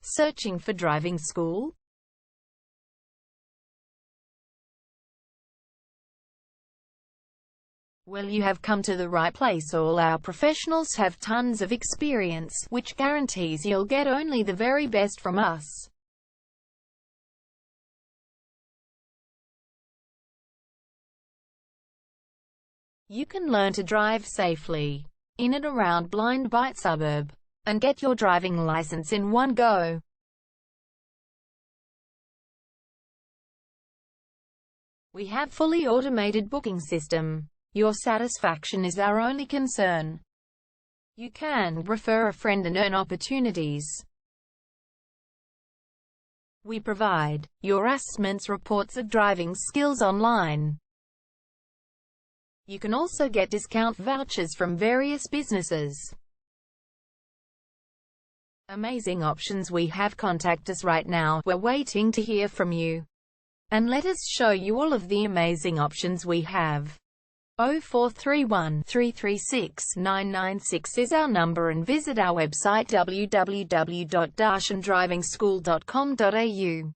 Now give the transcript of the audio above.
Searching for driving school? Well, you have come to the right place. All our professionals have tons of experience, which guarantees you'll get only the very best from us. You can learn to drive safely in and around Blind Bight suburb, and get your driving license in one go. We have fully automated booking system. Your satisfaction is our only concern. You can refer a friend and earn opportunities. We provide your assessments reports of driving skills online. You can also get discount vouchers from various businesses. Amazing options we have. Contact us right now. We're waiting to hear from you. And let us show you all of the amazing options we have. 0431 336 996 is our number, and visit our website www.darshandrivingschool.com.au.